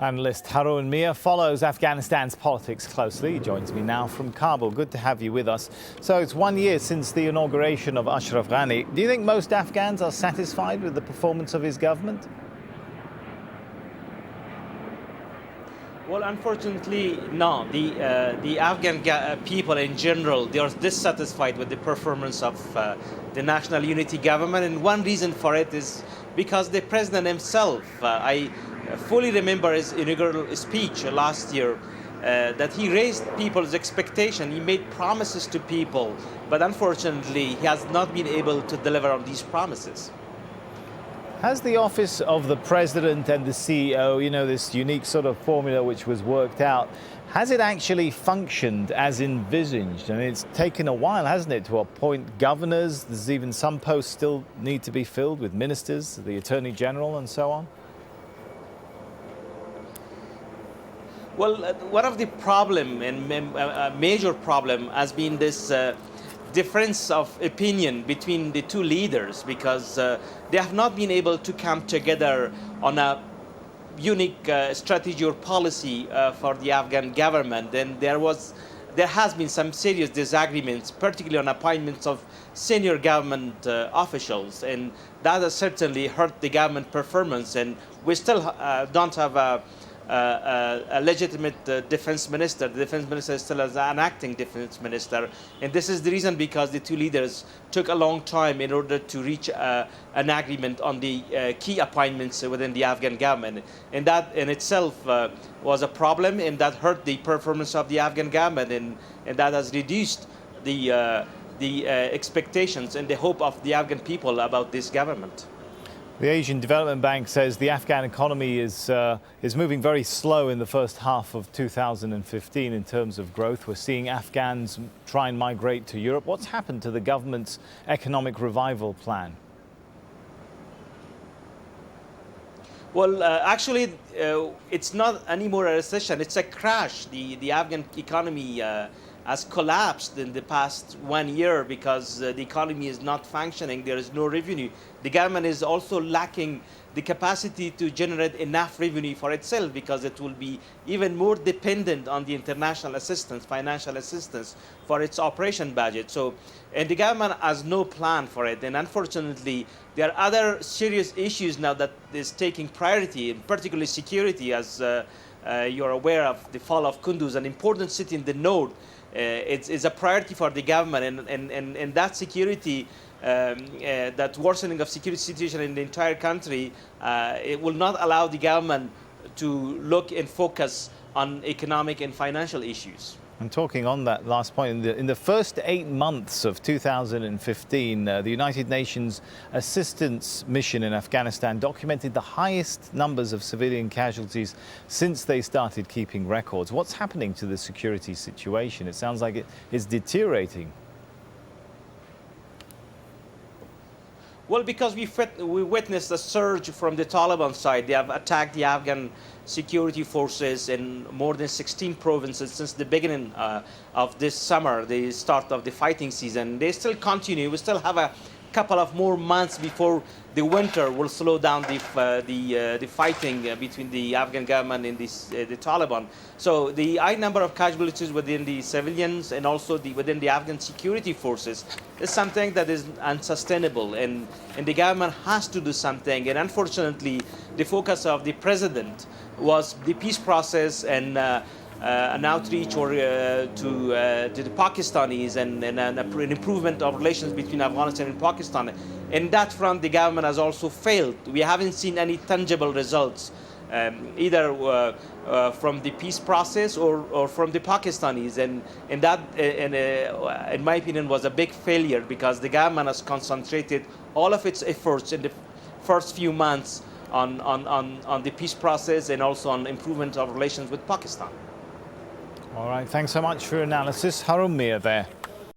Analyst Harun Mir follows Afghanistan's politics closely. He joins me now from Kabul. Good to have you with us. So it's 1 year since the inauguration of Ashraf Ghani. Do you think most Afghans are satisfied with the performance of his government? Well, unfortunately, no. The Afghan people in general, they are dissatisfied with the performance of the National Unity Government. And one reason for it is because the president himself, I fully remember his inaugural speech last year, that he raised people's expectation. He made promises to people, but unfortunately, he has not been able to deliver on these promises. Has the office of the president and the CEO, this unique sort of formula which was worked out, has it actually functioned as envisaged? I mean, it's taken a while, hasn't it, to appoint governors? There's even some posts still need to be filled with ministers, the Attorney General and so on. Well, one of the problem and a major problem has been this difference of opinion between the two leaders, because they have not been able to come together on a unique strategy or policy for the Afghan government. And there has been some serious disagreements, particularly on appointments of senior government officials, and that has certainly hurt the government performance. And we still don't have a legitimate defense minister. The defense minister is still an acting defense minister. And this is the reason because the two leaders took a long time in order to reach an agreement on the key appointments within the Afghan government. And that in itself was a problem, and that hurt the performance of the Afghan government, and that has reduced the expectations and the hope of the Afghan people about this government. The Asian Development Bank says the Afghan economy is moving very slow in the first half of 2015 in terms of growth. We're seeing Afghans try and migrate to Europe. What's happened to the government's economic revival plan? Well, actually, it's not anymore a recession. It's a crash. The Afghan economy has collapsed in the past 1 year because the economy is not functioning. There is no revenue. The government is also lacking the capacity to generate enough revenue for itself, because it will be even more dependent on the international assistance, financial assistance, for its operation budget. And the government has no plan for it. And unfortunately, there are other serious issues now that is taking priority, and particularly security, as you're aware of the fall of Kunduz, an important city in the north. It's a priority for the government, and that security, that worsening of security situation in the entire country, it will not allow the government to look and focus on economic and financial issues. And talking on that last point, in the first 8 months of 2015, the United Nations Assistance Mission in Afghanistan documented the highest numbers of civilian casualties since they started keeping records. What's happening to the security situation? It sounds like it is deteriorating. Well, because we witnessed a surge from the Taliban side. They have attacked the Afghan security forces in more than 16 provinces since the beginning of this summer, the start of the fighting season. They still continue. We still have a couple of more months before the winter will slow down the fighting between the Afghan government and the Taliban. So the high number of casualties within the civilians and also within the Afghan security forces is something that is unsustainable, and the government has to do something. And unfortunately, the focus of the president was the peace process and an outreach to the Pakistanis and an improvement of relations between Afghanistan and Pakistan. In that front, the government has also failed. We haven't seen any tangible results, either from the peace process or from the Pakistanis. And that, in my opinion, was a big failure, because the government has concentrated all of its efforts in the first few months on the peace process and also on improvement of relations with Pakistan. All right, thanks so much for your analysis. Harun Mir there.